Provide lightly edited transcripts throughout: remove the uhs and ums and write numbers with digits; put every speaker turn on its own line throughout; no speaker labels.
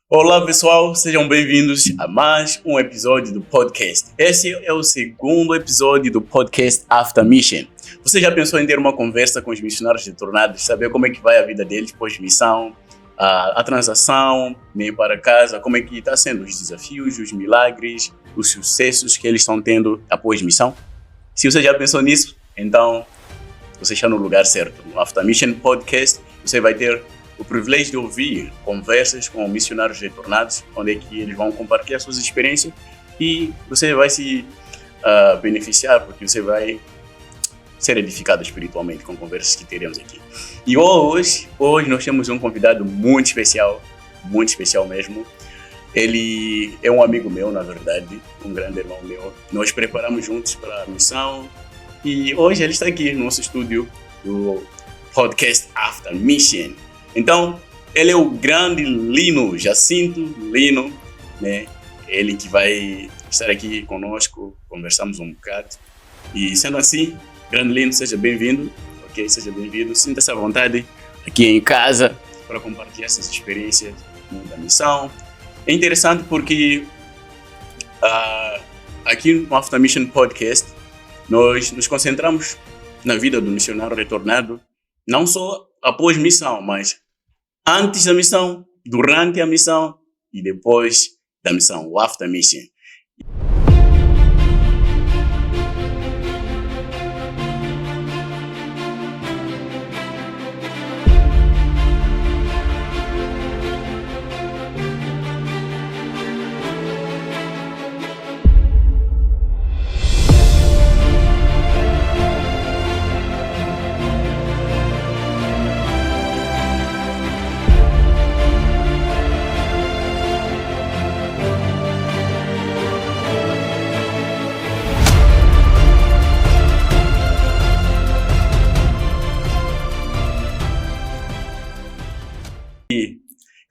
Olá pessoal, sejam bem-vindos a mais um episódio do podcast. Esse é o segundo episódio do podcast After Mission. Você já pensou em ter uma conversa com os missionários retornados, saber como é que vai a vida deles pós-missão, a transação, meio para casa, como é que está sendo os desafios, os milagres, os sucessos que eles estão tendo após missão? Se você já pensou nisso, então você está no lugar certo. No After Mission Podcast, você vai ter o privilégio de ouvir conversas com missionários retornados, onde é que eles vão compartilhar suas experiências e você vai se beneficiar, porque você vai ser edificado espiritualmente com conversas que teremos aqui. E hoje nós temos um convidado muito especial mesmo. Ele é um amigo meu, na verdade, um grande irmão meu. Nós preparamos juntos para a missão e hoje ele está aqui no nosso estúdio do podcast After Mission. Então, ele é o grande Lino, Jacinto Lino, né? Ele que vai estar aqui conosco, conversamos um bocado. E sendo assim, grande Lino, seja bem-vindo, ok? Seja bem-vindo, sinta-se à vontade aqui em casa para compartilhar essas experiências da missão. É interessante porque aqui no After Mission Podcast, nós nos concentramos na vida do missionário retornado, não só após missão, mas antes da missão, durante a missão e depois da missão, o After Mission.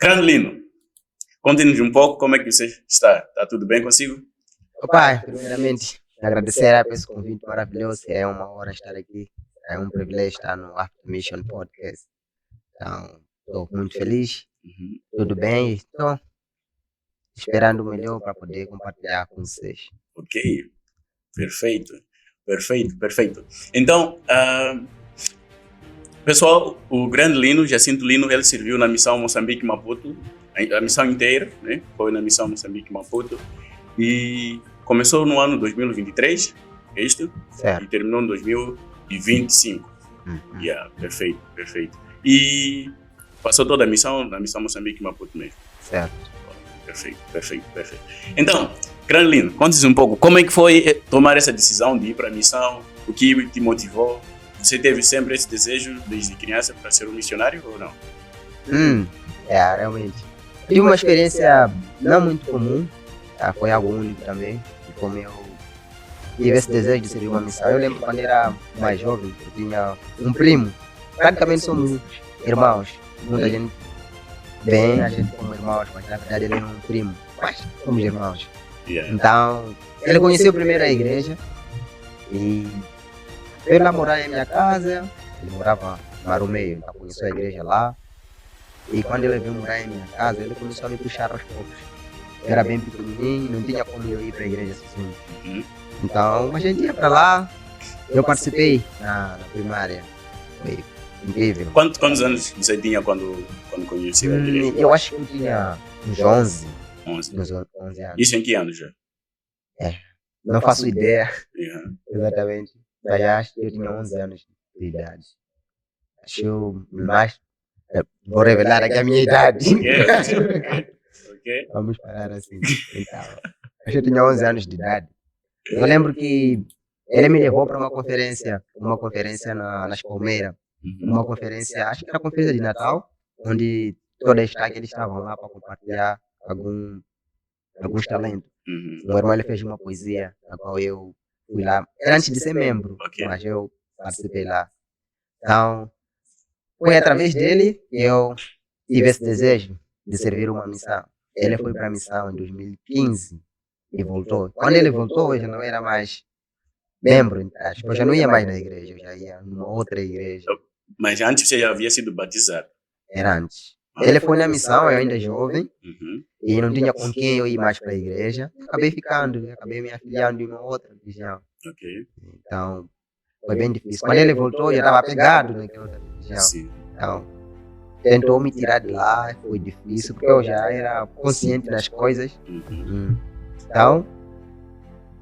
Grande Lino, conte-nos um pouco como é que você está. Está tudo bem consigo?
Pai, primeiramente, agradecer por esse convite maravilhoso. É uma honra estar aqui. É um privilégio estar no After Mission Podcast. Então, estou muito feliz. Tudo bem? Estou esperando o melhor para poder compartilhar com vocês.
Ok, perfeito. Então, pessoal, o grande Lino, Jacinto Lino, ele serviu na missão Moçambique-Maputo, a missão inteira, né? Foi na missão Moçambique-Maputo e começou no ano 2023, é isto?
Certo.
E terminou em 2025. Perfeito. E passou toda a missão na missão Moçambique-Maputo mesmo.
Certo.
Perfeito. Então, grande Lino, conte-nos um pouco como é que foi tomar essa decisão de ir para a missão, o que te motivou? Você teve sempre esse desejo desde criança para ser um missionário ou não?
Realmente. Tive uma experiência não muito comum, foi algo único também. E como eu tive esse desejo de servir uma missão, eu lembro quando era mais jovem, eu tinha um primo. Praticamente somos irmãos. Muita gente vê a gente como irmãos, mas na verdade ele é um primo. Mas somos irmãos. Então, ele conheceu primeiro a igreja e veio lá morar em minha casa. Ele morava no Marumeio, então conheceu a igreja lá. E quando ele veio morar em minha casa, ele começou a me puxar aos poucos. Eu era bem pequenininho, não tinha como eu ir para a igreja sozinho. Então, a gente ia para lá. Eu participei na primária. Foi incrível.
Quantos anos você tinha quando conheceu a igreja?
Eu acho que eu tinha uns 11.
11
anos.
Isso em que anos já?
Não faço ideia exatamente. Mas acho que eu tinha 11 anos de idade. Acho que eu mais... Vou revelar aqui a minha idade.
Ok.
Vamos parar assim. Então, acho que eu tinha 11 anos de idade. Eu lembro que ele me levou para uma conferência nas Palmeiras. Uma conferência, acho que era a conferência de Natal, onde toda a estaca eles estavam lá para compartilhar alguns talentos. O irmão ele fez uma poesia, na qual eu fui lá. Era antes de ser membro, mas eu participei lá. Então, foi através dele que eu tive esse desejo de servir uma missão. Ele foi para a missão em 2015 e voltou. Quando ele voltou, eu já não era mais membro, eu já não ia mais na igreja, eu já ia numa outra igreja.
Mas antes você já havia sido batizado?
Era antes. Ele foi na missão, eu ainda jovem,
Uhum.
e não tinha com quem eu ir mais para a igreja. Acabei ficando, acabei me afiliando em uma outra religião.
Ok.
Então, foi bem difícil. Quando ele voltou, eu estava apegado naquela outra religião.
Sim.
Então, tentou me tirar de lá, foi difícil, porque eu já era consciente das coisas.
Uhum.
Então,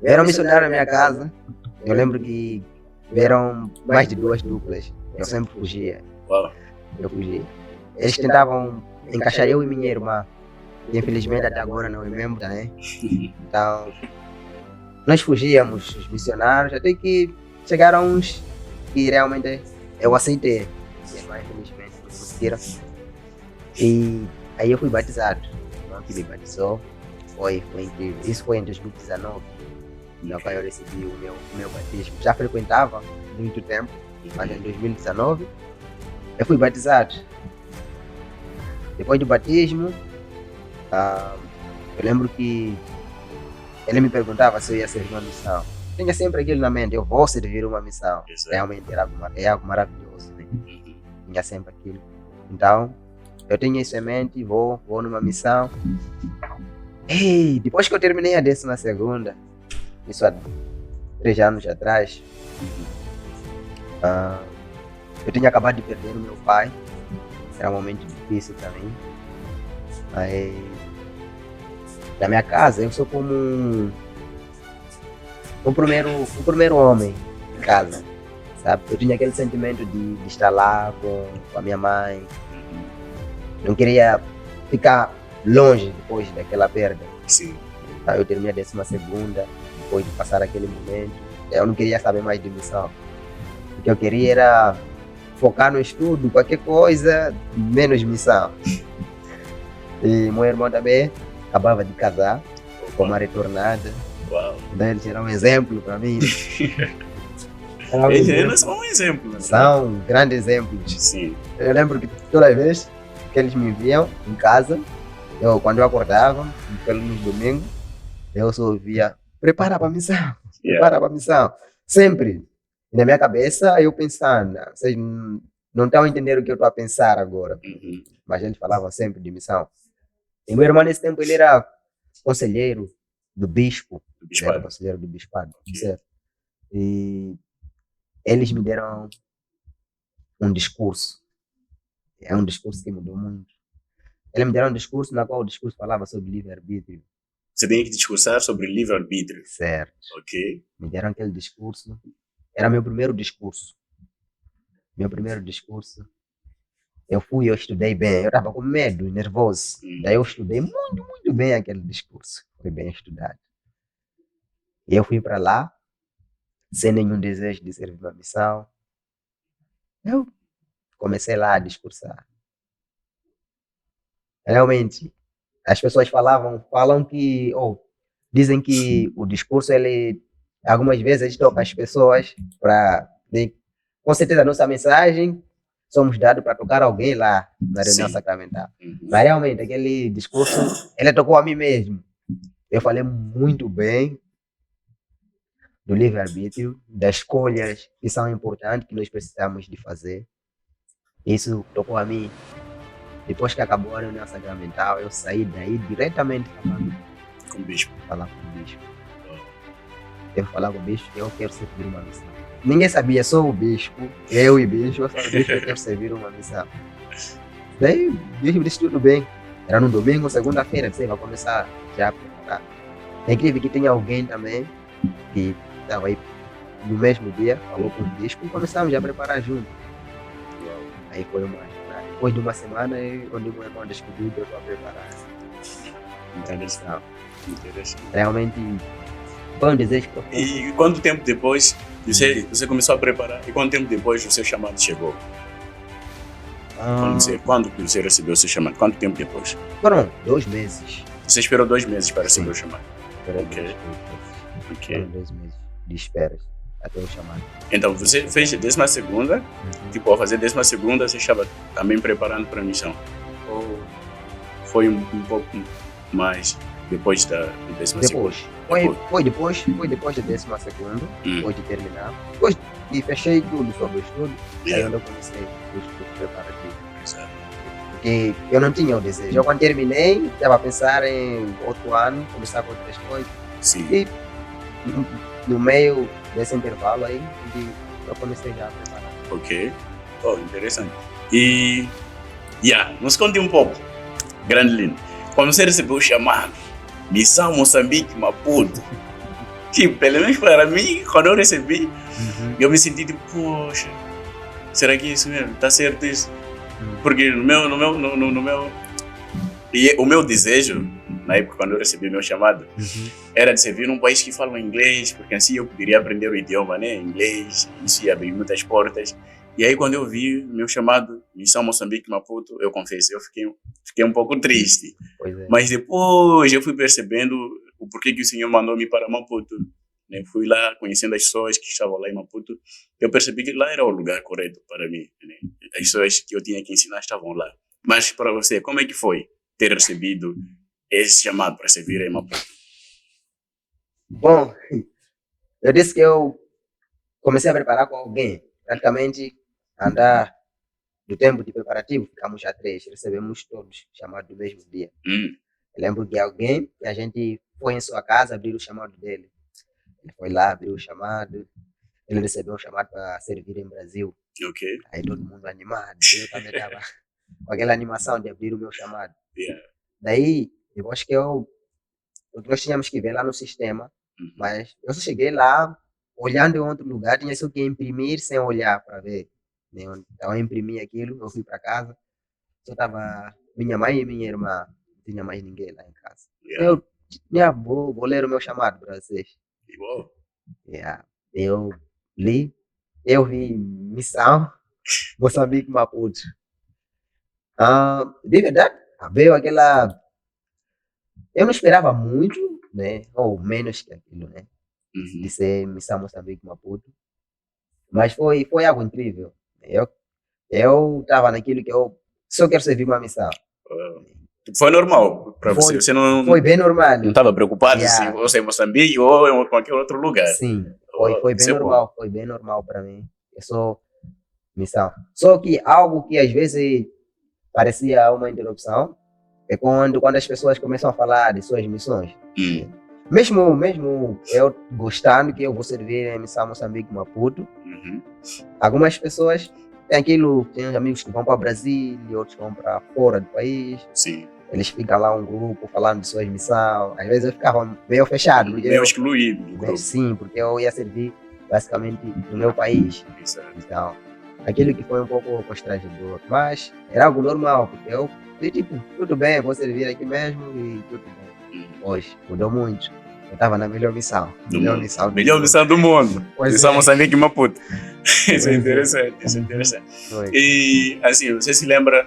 vieram missionários na minha casa. Eu lembro que vieram mais de 2 duplas. Eu sempre fugia.
Uau.
Eu fugia. Eles tentavam encaixar eu e minha irmã, que infelizmente até agora não é membro, né? Então, nós fugíamos, os missionários, até que chegaram uns que realmente eu aceitei. Mas infelizmente não conseguiram. E aí eu fui batizado. Meu filho me batizou. Foi incrível. Isso foi em 2019. Na qual eu recebi o meu batismo. Já frequentava muito tempo, mas em 2019 eu fui batizado. Depois do batismo, eu lembro que ele me perguntava se eu ia servir uma missão. Tinha sempre aquilo na mente, eu vou servir uma missão.
Exato.
Realmente é algo maravilhoso, né? Tinha sempre aquilo. Então, eu tinha isso em mente, vou numa missão. Ei, depois que eu terminei a 12ª, isso há 3 anos atrás, eu tinha acabado de perder o meu pai. Era um momento difícil para mim. Aí, na minha casa, eu sou como o primeiro homem de casa, sabe? Eu tinha aquele sentimento de estar lá com a minha mãe. Não queria ficar longe depois daquela perda.
Sim.
Então, eu terminei a 12ª, depois de passar aquele momento. Eu não queria saber mais de missão. O que eu queria era focar no estudo, qualquer coisa, menos missão. E meu irmão também acabava de casar com uma retornada.
Uau.
Então eles eram um exemplo para mim.
Eles são um exemplo. Né?
São grandes exemplos.
Sim.
Eu lembro que toda vez que eles me viam em casa, quando eu acordava, nos domingos, eu só ouvia: prepara para a missão, prepara para a missão. Sempre. E na minha cabeça, eu pensando, vocês não estão a entender o que eu estou a pensar agora. Mas eles falavam sempre de missão. E meu irmão, nesse tempo, ele era conselheiro do bispo. Era conselheiro do bispado. Certo? E eles me deram um discurso. É um discurso que mudou muito. Eles me deram um discurso na qual o discurso falava sobre livre-arbítrio.
Você tem que discursar sobre livre-arbítrio.
Certo.
Ok.
Me deram aquele discurso. Era meu primeiro discurso. Meu primeiro discurso. Eu estudei bem. Eu estava com medo, nervoso. Daí eu estudei muito, muito bem aquele discurso. Foi bem estudado. E eu fui para lá, sem nenhum desejo de servir uma missão. Eu comecei lá a discursar. Realmente, as pessoas falam que, dizem que o discurso, algumas vezes toca as pessoas para, com certeza, a nossa mensagem, somos dados para tocar alguém lá na reunião sacramental. Mas realmente, aquele discurso, ele tocou a mim mesmo. Eu falei muito bem do livre-arbítrio, das escolhas que são importantes, que nós precisamos de fazer. Isso tocou a mim. Depois que acabou a reunião sacramental, eu saí daí diretamente falando
com o bispo.
Falar com o bispo. Eu falar com o bispo, eu quero servir uma missão. Ninguém sabia, só o bispo, eu e o bispo, eu quero servir uma missão. Daí o bispo disse tudo bem. Era no domingo, segunda-feira, você vai começar já a preparar. É incrível que tenha alguém também que estava aí no mesmo dia, falou com o bispo e começamos já a preparar junto. Aí foi depois de uma semana, onde o meu irmão descobriu que eu estou a preparar.
Interessante.
Realmente foi um desejo profundo.
E quanto tempo depois você começou a preparar? E quanto tempo depois o seu chamado chegou? Quando você recebeu o seu chamado? Quanto tempo depois?
Foram 2 meses.
Você esperou 2 meses para receber o chamado?
Ok. 2 meses de espera até o chamado.
Então, você fez a 12ª, tipo, ao fazer a 12ª, você estava também preparando para a missão? Ou foi um pouco mais depois da 12ª?
Foi depois da 12ª, depois de terminar. Depois que fechei tudo sobre o estudo, aí eu comecei o estudo preparativo.
Exato.
que eu não tinha o desejo. Eu quando terminei, estava a pensar em outro ano, começar com outras coisas.
Sim.
E no meio desse intervalo aí, eu comecei já a preparar.
Ok. Oh, interessante. E, nos conte um pouco, Grande Lino, quando você recebeu o chamado, Missão Moçambique, Maputo, tipo, pelo menos para mim, quando eu recebi, eu me senti tipo, poxa, será que é isso mesmo? Está certo isso? Porque o meu desejo, na época quando eu recebi meu chamado, era de servir num país que fala inglês, porque assim eu poderia aprender o idioma, né? Inglês, isso ia abrir muitas portas. E aí quando eu vi meu chamado, Missão Moçambique Maputo, eu confesso, eu fiquei um pouco triste.
Pois é.
Mas depois eu fui percebendo o porquê que o Senhor mandou-me para Maputo. Eu fui lá conhecendo as pessoas que estavam lá em Maputo. Eu percebi que lá era o lugar correto para mim, né? As pessoas que eu tinha que ensinar estavam lá. Mas para você, como é que foi ter recebido esse chamado para servir em Maputo?
Bom, eu disse que eu comecei a preparar com alguém. Praticamente, andar do tempo de preparativo, ficamos já 3, recebemos todos chamados do mesmo dia. Eu lembro que alguém, que a gente foi em sua casa abrir o chamado dele. Ele foi lá, abriu o chamado, ele recebeu um chamado para servir em Brasil.
Ok.
Aí todo mundo animado, eu também estava com aquela animação de abrir o meu chamado.
Yeah.
Daí, eu acho que nós tínhamos que ver lá no sistema, mas eu só cheguei lá, olhando em outro lugar, tinha só que imprimir sem olhar para ver. Então eu imprimi aquilo, eu fui para casa, só estava minha mãe e minha irmã, não tinha mais ninguém lá em casa.
Yeah.
Vou ler o meu chamado para vocês.
Igual.
Yeah. Eu li, eu vi Missão Moçambique Maputo. De verdade, veio aquela... Eu não esperava muito, né? Ou menos que aquilo, né? De ser Missão Moçambique Maputo. Mas foi algo incrível. Eu estava naquilo que eu só quero servir uma missão.
Foi normal para você? Você não...
Foi bem normal.
Não estava preocupado
Yeah.
se em Moçambique ou em qualquer outro lugar?
Sim, foi bem
Isso é
normal. Foi bem normal para mim. É só missão. Só que algo que às vezes parecia uma interrupção é quando as pessoas começam a falar de suas missões. Mesmo eu gostando que eu vou servir em Missão Moçambique Maputo, algumas pessoas tem amigos que vão para o Brasil, outros vão para fora do país.
Sim.
Eles ficam lá um grupo falando de suas missões. Às vezes eu ficava meio fechado.
Meio excluído do grupo.
Sim, porque eu ia servir basicamente no meu país.
Exato.
Então, aquilo que foi um pouco constrangedor. Mas era algo normal, porque eu fui tipo, tudo bem, vou servir aqui mesmo e tudo bem. Hoje, mudou muito. Eu estava na melhor missão. Melhor missão
do mundo.
Pois
Missão
é.
Moçambique Maputo. Isso é interessante,
Foi.
E, assim, você se lembra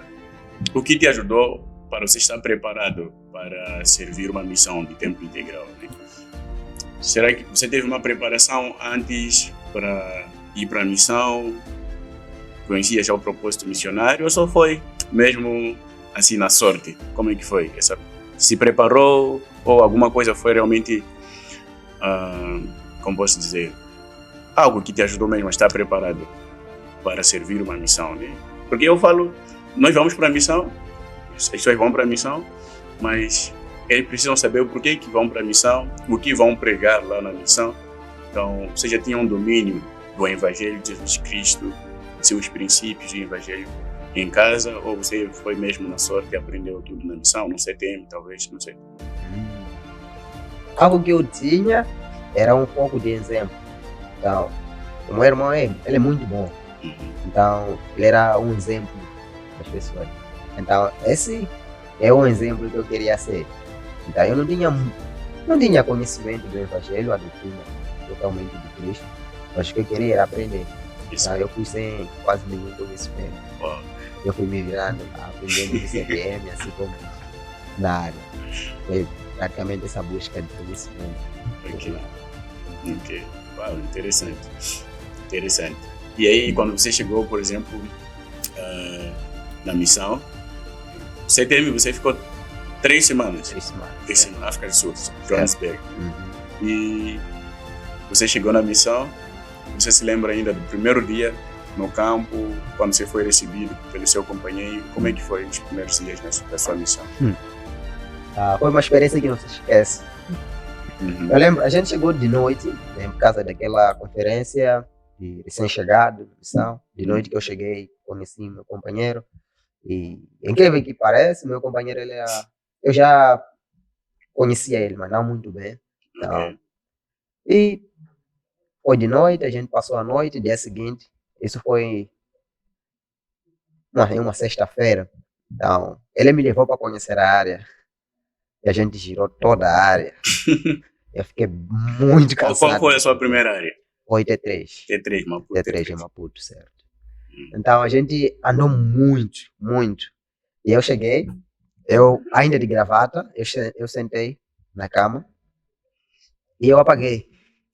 o que te ajudou para você estar preparado para servir uma missão de tempo integral, né? Será que você teve uma preparação antes para ir para a missão? Conhecia já o propósito missionário ou só foi mesmo assim na sorte? Como é que foi? Se preparou ou alguma coisa foi realmente, como posso dizer, algo que te ajudou mesmo a estar preparado para servir uma missão, né? Porque eu falo, nós vamos para a missão, as pessoas vão para a missão, mas eles precisam saber o porquê que vão para a missão, o que vão pregar lá na missão. Então, você já tinha um domínio do Evangelho de Jesus Cristo, de seus princípios do Evangelho em casa, ou você foi mesmo na sorte e aprendeu tudo na missão, no CTM, talvez, não sei.
Algo que eu tinha era um pouco de exemplo. Então, o meu irmão, ele é muito bom. Então, ele era um exemplo das pessoas. Então, esse é um exemplo que eu queria ser. Então, eu não tinha conhecimento do Evangelho, a doutrina totalmente de Cristo. Mas o que eu queria era aprender. Então, eu fui sem quase nenhum conhecimento. Eu fui me virando, aprendendo no CPM, assim como na área. Foi praticamente essa busca de conhecimento.
Ok. Uau, interessante. E aí, quando você chegou, por exemplo, na missão, CTM, você ficou 3 semanas. 3 semanas, África do Sul, Johannesburg. E você chegou na missão, você se lembra ainda do primeiro dia no campo, quando você foi recebido pelo seu companheiro, como é que foi os primeiros dias da sua missão?
Foi uma experiência que não se esquece.
Uhum.
Eu lembro, a gente chegou de noite, em casa daquela conferência de recém-chegado, missão. De noite que eu cheguei, conheci meu companheiro. E incrível que parece, meu companheiro, eu já conhecia ele, mas não muito bem. Então,
Ok.
e foi de noite, a gente passou a noite, dia seguinte, isso foi em uma sexta-feira. Então, ele me levou para conhecer a área e a gente girou toda a área. Eu fiquei muito
Qual
cansado.
foi a sua primeira área?
Foi T3.
T3, Maputo.
T3 em Maputo, certo. Então a gente andou muito, muito. E eu cheguei, eu ainda de gravata, eu sentei na cama e eu apaguei.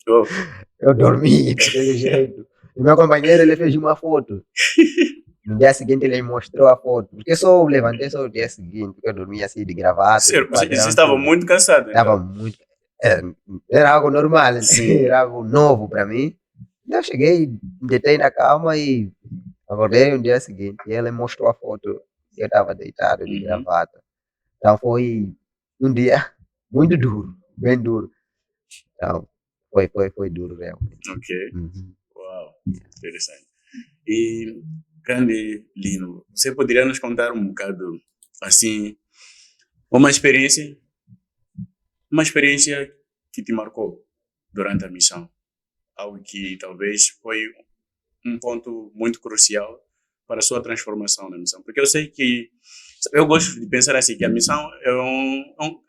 Oh.
Eu dormi daquele jeito. E meu companheiro, ele fez uma foto. No dia seguinte ele me mostrou a foto. Porque eu só levantei só no dia seguinte, porque eu dormi assim de gravata.
Sério, você
padrão,
estava
tudo.
muito cansado.
Estava
Então.
muito. Era algo normal,
Sim.
era algo novo para mim. Eu cheguei, deitei na cama e acordei no dia seguinte. E ele mostrou a foto. Eu estava deitado de gravata. Então foi um dia muito duro, bem duro. Então foi duro realmente.
Ok.
Uhum.
Uau, interessante. E, grande Lino, você poderia nos contar um bocado, assim, uma experiência que te marcou durante a missão? Algo que talvez foi um ponto muito crucial para a sua transformação na missão. Porque eu sei que, eu gosto de pensar assim, que a missão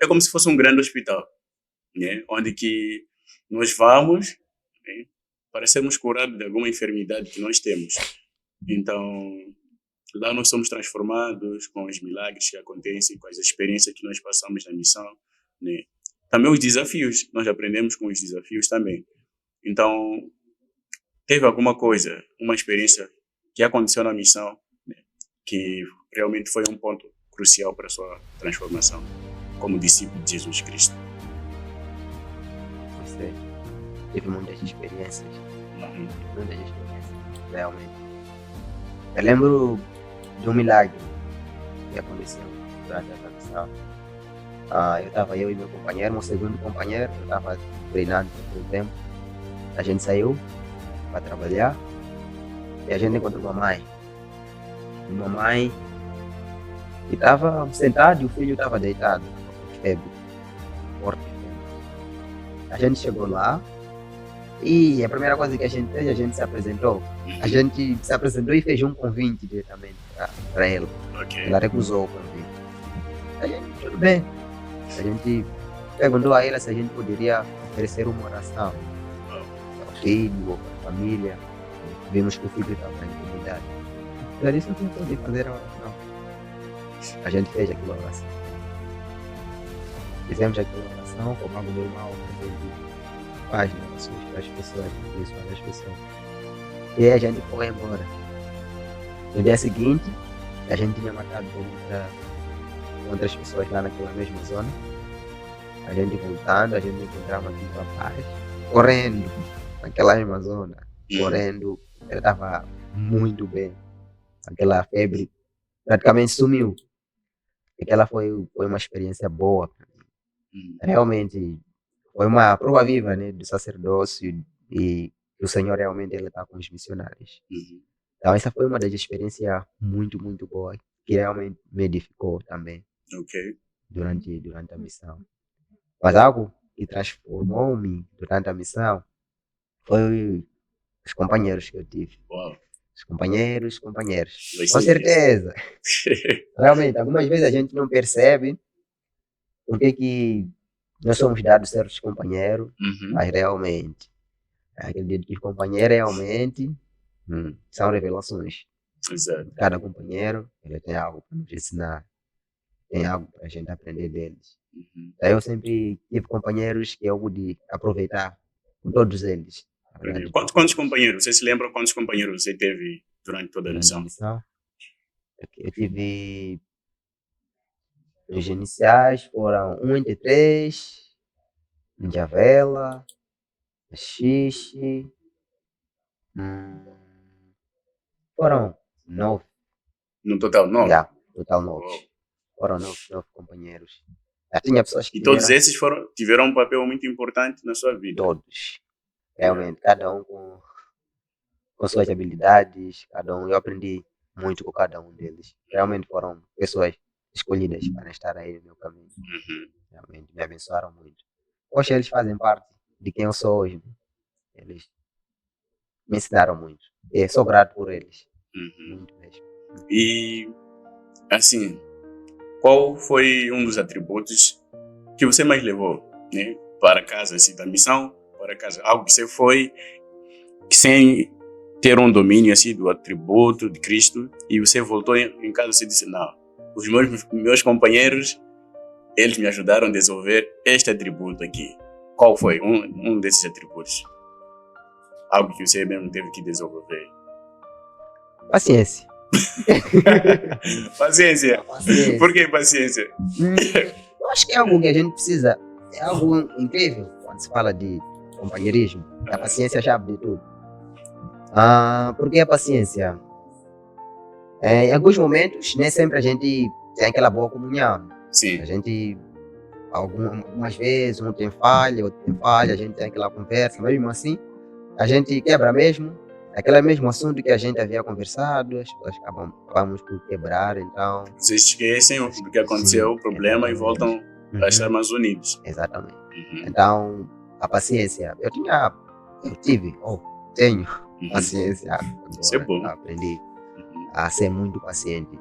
é como se fosse um grande hospital, né? Onde que nós vamos, né, para sermos curados de alguma enfermidade que nós temos. Então, lá nós somos transformados com os milagres que acontecem, com as experiências que nós passamos na missão, né? Também os desafios, nós aprendemos com os desafios também. Então, teve alguma coisa, uma experiência que aconteceu na missão, né, que realmente foi um ponto crucial para a sua transformação como discípulo de Jesus Cristo?
Você tive muitas experiências. Muitas experiências, realmente. Eu lembro de um milagre que aconteceu durante essa missão. Eu e meu companheiro, meu segundo companheiro, eu estava treinando por um tempo. A gente saiu para trabalhar e a gente encontrou uma mãe. Uma mãe que estava sentada e o filho estava deitado, com febre, forte febre. A gente chegou lá e a primeira coisa que a gente fez, a gente se apresentou. A gente se apresentou e fez um convite diretamente para ela.
Ok.
Ela recusou o convite. A gente, tudo bem. A gente perguntou a ela se a gente poderia oferecer uma oração ao filho ou para a família. Vimos que o filho estava em comunidade. Ela disse que podia fazer a oração. A gente fez aquela oração. Fizemos aquela oração como algo normal, a gente faz orações para as pessoas, abençoar as pessoas. E aí a gente foi embora. No dia seguinte, a gente tinha marcado com outras pessoas lá naquela mesma zona. A gente voltando, a gente encontrava aqui um rapaz correndo naquela mesma zona. Correndo, ele estava muito bem. Aquela febre praticamente sumiu. Aquela foi uma experiência boa. Realmente foi uma prova viva, né, do sacerdócio e o Senhor realmente ele está com os missionários. Então essa foi uma das experiências muito, muito boas que realmente me edificou também.
Ok.
Durante a missão. Mas algo que transformou-me durante a missão foi os companheiros que eu tive.
Uau.
Os companheiros.
Vai
Com
ser
certeza. Realmente, algumas vezes a gente não percebe porque que nós somos dados certos companheiros, mas realmente, acredito que os companheiros realmente são revelações.
Exato.
Cada companheiro, ele tem algo para nos ensinar, tem algo para a gente aprender deles. Eu sempre tive companheiros que eu pude aproveitar com todos eles.
Quantos companheiros? Você se lembra quantos companheiros você teve durante toda a missão?
Eu tive. Os iniciais foram 1 entre 3, Njavela, Xixi, Foram 9,
No total, não?
já, total 9. Foram 9 companheiros. Já tinha pessoas que
E todos
tiveram,
esses tiveram um papel muito importante na sua vida.
todos. Realmente, cada um com suas habilidades, cada um. Eu aprendi muito com cada um deles. Realmente foram pessoas escolhidas para estar aí no meu caminho.
Uhum.
Realmente me abençoaram muito. Hoje eles fazem parte de quem eu sou hoje. Eles me ensinaram muito. E sou grato por eles.
Uhum.
Muito mesmo.
E, assim, qual foi um dos atributos que você mais levou, né, para casa, assim, da missão para casa? Algo que você foi que sem ter um domínio, assim, do atributo de Cristo, e você voltou em casa e você disse, não, os meus companheiros, eles me ajudaram a desenvolver este atributo aqui. Qual foi um desses atributos? Algo que você mesmo teve que desenvolver.
Paciência.
Paciência.
Paciência.
Por que paciência?
Eu acho que é algo que a gente precisa. É algo incrível quando se fala de companheirismo. A paciência é a chave de tudo. Por que a paciência? Em alguns momentos, nem sempre a gente tem aquela boa comunhão.
Sim.
A gente, algumas vezes, um tem falha, outro tem falha, a gente tem aquela conversa, mas mesmo assim, a gente quebra mesmo. Aquele mesmo assunto que a gente havia conversado, as pessoas acabamos por quebrar, então.
Vocês esquecem do que aconteceu,
Sim,
o problema, e voltam a estar
Uhum,
mais unidos.
exatamente.
Uhum.
Então, a paciência. Tenho
Uhum.
paciência
Isso é
agora.
bom.
Aprendi
Uhum.
a ser muito paciente.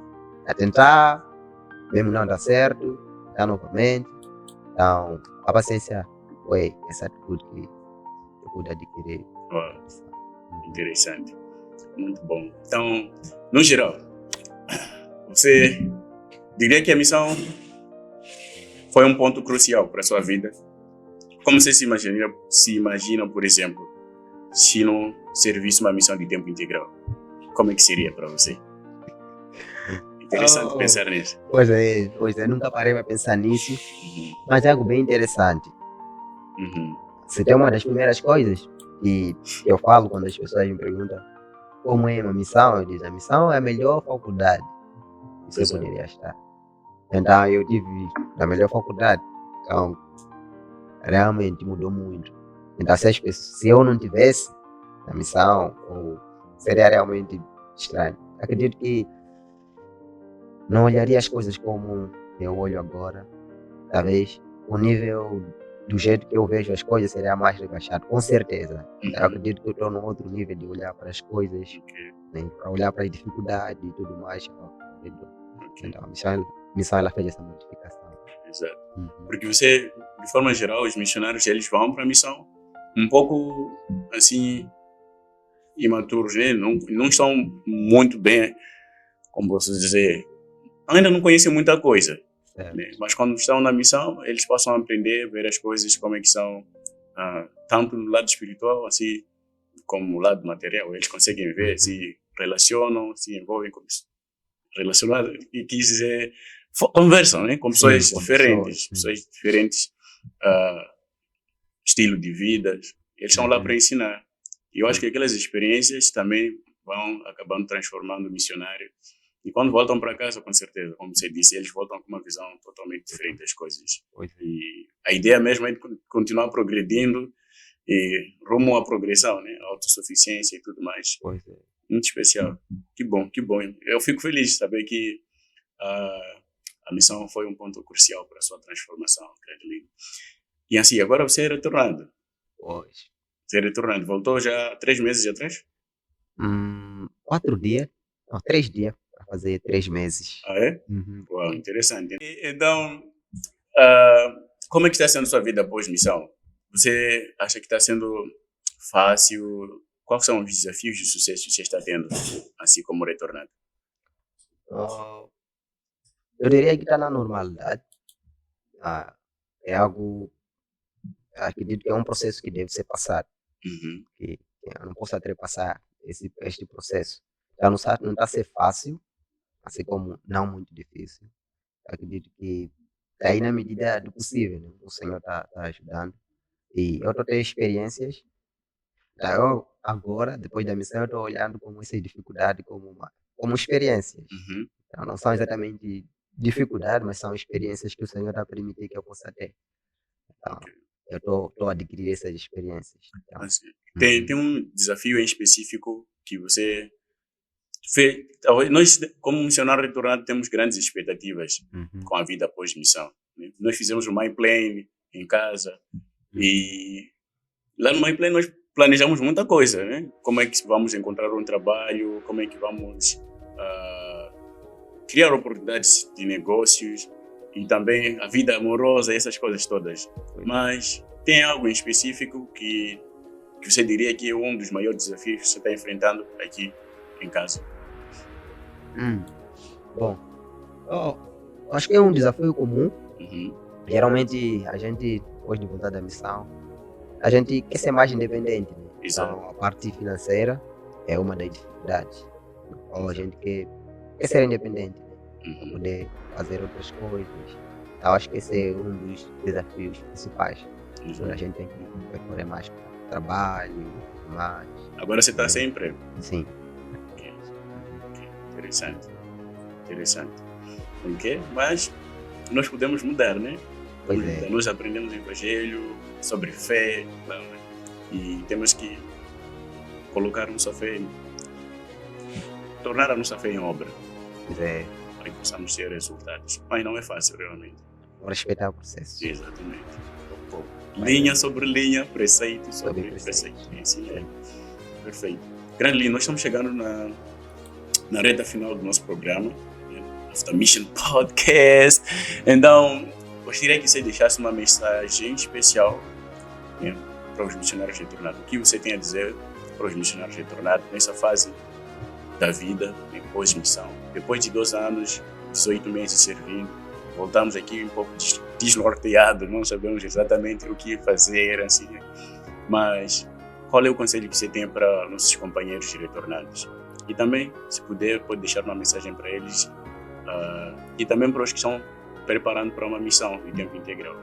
A tentar, mesmo não dar certo, tentar novamente. Então, a paciência foi essa atitude que eu pude adquirir.
Uau, interessante. Muito bom. Então, no geral, você diria que a missão foi um ponto crucial para a sua vida? Como você se imagina, por exemplo, se não servisse uma missão de tempo integral? Como é que seria para você? Interessante pensar nisso.
Pois é, nunca parei para pensar nisso,
Uhum.
mas é algo bem interessante.
Uhum.
Se tem uma das primeiras coisas que eu falo quando as pessoas me perguntam como é uma missão, eu digo, a missão é a melhor faculdade que você
Exato.
poderia estar. Então eu tive na melhor faculdade, então realmente mudou muito. Então se eu não tivesse a missão, seria realmente estranho. Acredito que não olharia as coisas como eu olho agora. Talvez o nível do jeito que eu vejo as coisas seria mais rebaixado, com certeza. Eu acredito que eu estou num outro nível de olhar para as coisas, né, para olhar para as dificuldades e tudo mais. Então a missão ela fez essa modificação.
Exato. Porque você, de forma geral, os missionários, eles vão para a missão um pouco, assim, imaturos, né? Não estão muito bem, como posso dizer, ainda não conhecem muita coisa. Né? Mas quando estão na missão, eles possam aprender, ver as coisas como é que são, tanto no lado espiritual, assim, como no lado material. Eles conseguem ver, se relacionam, se envolvem com isso. Relacionar, e quis dizer, conversam, né? Com pessoas diferentes, estilo de vida. Eles estão lá para ensinar. E eu acho que aquelas experiências também vão acabando transformando o missionário. E quando voltam para casa, com certeza, como você disse, eles voltam com uma visão totalmente diferente das coisas. E a ideia mesmo é de continuar progredindo e rumo à progressão, né? A autossuficiência e tudo mais. Muito especial. Que bom, que bom. Eu fico feliz de saber que a missão foi um ponto crucial para a sua transformação, Credelino. E assim, agora você é retornado. Você é retornado. Voltou já 3 meses atrás?
4 dias. Não, 3 dias. Para fazer 3 meses.
Ah, é?
Uhum.
Uau, interessante. Então, como é que está sendo sua vida após missão? Você acha que está sendo fácil? Quais são os desafios de sucesso que você está tendo, assim como retornado?
Eu diria que está na normalidade. É algo, acredito que é um processo que deve ser passado.
Uhum.
Que eu não posso ultrapassar este processo. Já não está a ser fácil, assim como não muito difícil. Acredito que está aí na medida do possível, né? O Senhor está ajudando. E eu estou tendo experiências. Eu agora, depois da missão, eu estou olhando como essa dificuldade como experiências.
Uhum.
Então, não são exatamente dificuldades, mas são experiências que o Senhor está a permitir que eu possa ter. Então,
Ok.
eu estou a adquirir essas experiências. Então,
Mas tem um desafio em específico que você fez. Talvez nós, como missionário retornado, temos grandes expectativas com a vida após missão. Né? Nós fizemos o My Plane em casa e lá no My Plane nós planejamos muita coisa, né? Como é que vamos encontrar um trabalho, como é que vamos criar oportunidades de negócios e também a vida amorosa, essas coisas todas. Mas tem algo em específico que você diria que é um dos maiores desafios que você está enfrentando aqui em casa?
Bom, acho que é um desafio comum.
Uhum.
Geralmente, a gente, depois de voltar da missão, a gente quer ser mais independente. Né?
Exato.
Então, a parte financeira é uma das dificuldades. Ou a gente quer ser independente, né? Para poder fazer outras coisas. Então, acho que esse é um dos desafios principais. Quando a gente tem que percorrer mais trabalho, mais.
Agora você está sem emprego?
Sim.
Ok. Interessante. Ok? Mas nós podemos mudar, né?
Pois é.
Nós aprendemos o Evangelho sobre fé, né? E temos que colocar nossa fé, tornar a nossa fé em obra.
Pois é.
Para que possamos ter resultados. Mas não é fácil, realmente.
Respeitar o processo.
Exatamente. Linha sobre linha, preceito sobre preceito. Assim é. Perfeito. Grande Lino, nós estamos chegando na reta final do nosso programa, né? After Mission Podcast. Então, gostaria que você deixasse uma mensagem especial, né, para os missionários retornados. O que você tem a dizer para os missionários retornados nessa fase da vida, né, pós-missão? Depois de 2 anos, 18 meses servindo, voltamos aqui um pouco desnorteados, não sabemos exatamente o que fazer, assim. Mas qual é o conselho que você tem para nossos companheiros retornados? E também, se puder, pode deixar uma mensagem para eles e também para os que estão preparando para uma missão de tempo integral.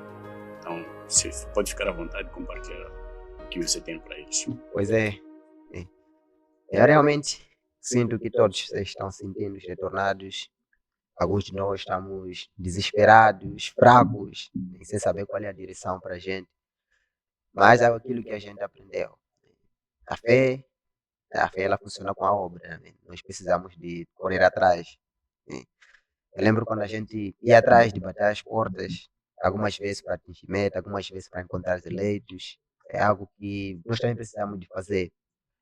Então, você pode ficar à vontade de compartilhar o que você tem para eles.
Pois é. Eu realmente sinto que todos vocês estão sentindo os retornados. Alguns de nós estamos desesperados, fracos, sem saber qual é a direção para a gente. Mas é aquilo que a gente aprendeu. A fé ela funciona com a obra. Né? Nós precisamos de correr atrás. Né? Eu lembro quando a gente ia atrás de bater as portas, algumas vezes para atingir meta, algumas vezes para encontrar os eleitos. É algo que nós também precisamos de fazer.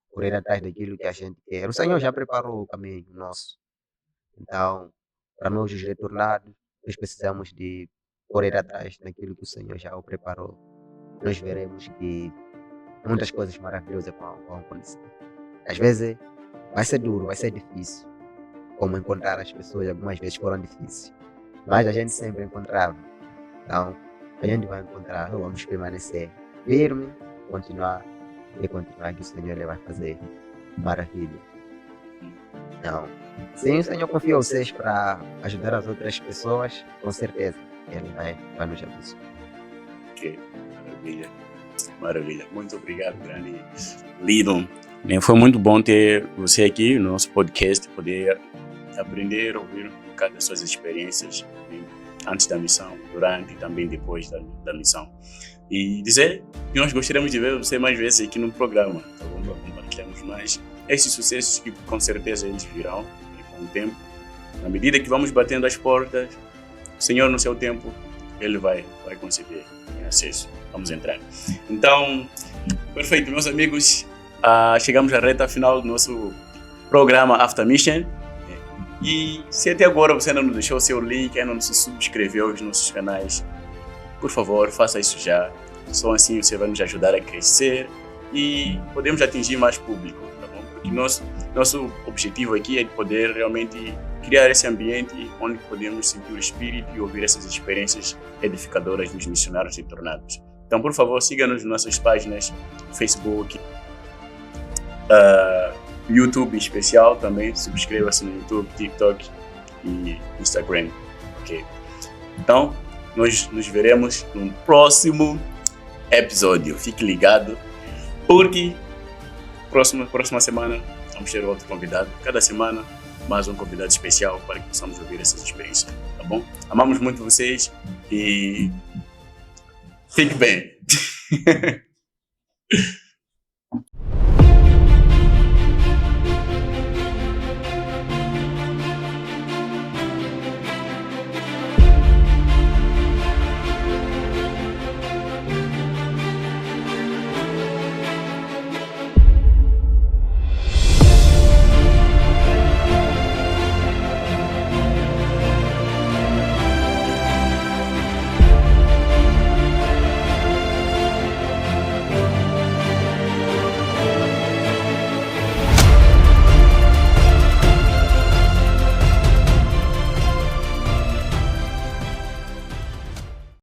Correr atrás daquilo que a gente quer. O Senhor já preparou o caminho nosso. Então, para nós os retornados, nós precisamos de correr atrás daquilo que o Senhor já o preparou. Nós veremos que muitas coisas maravilhosas vão acontecer. Às vezes vai ser duro, vai ser difícil, como encontrar as pessoas, algumas vezes foram difíceis, mas a gente sempre encontrava. Então, a gente vai encontrar, vamos permanecer firme, continuar que o Senhor ele vai fazer maravilha. Então, sim, o Senhor confiou vocês para ajudar as outras pessoas, com certeza Ele vai nos abençoar.
Ok, maravilha. Muito obrigado, grande Lidon. Foi muito bom ter você aqui no nosso podcast, poder aprender, ouvir um bocado das suas experiências, né, antes da missão, durante e também depois da missão. E dizer que nós gostaríamos de ver você mais vezes aqui no programa, tá bom? Para compartilharmos mais esses sucessos que com certeza eles virão, né, com o tempo. Na medida que vamos batendo as portas, o Senhor no seu tempo, Ele vai conceder acesso. Vamos entrar. Então, perfeito, meus amigos. Chegamos à reta final do nosso programa After Mission. E se até agora você não nos deixou o seu link, ainda não se subscreveu aos nossos canais, por favor, faça isso já. Só assim você vai nos ajudar a crescer e podemos atingir mais público, tá bom? Porque nosso objetivo aqui é de poder realmente criar esse ambiente onde podemos sentir o espírito e ouvir essas experiências edificadoras dos missionários retornados. Então, por favor, siga-nos nas nossas páginas, Facebook, YouTube em especial também. Subscreva-se no YouTube, TikTok e Instagram. Ok? Então, nós nos veremos no próximo episódio. Fique ligado, porque próxima semana vamos ter outro convidado. Cada semana mais um convidado especial para que possamos ouvir essas experiências, tá bom? Amamos muito vocês e fique bem.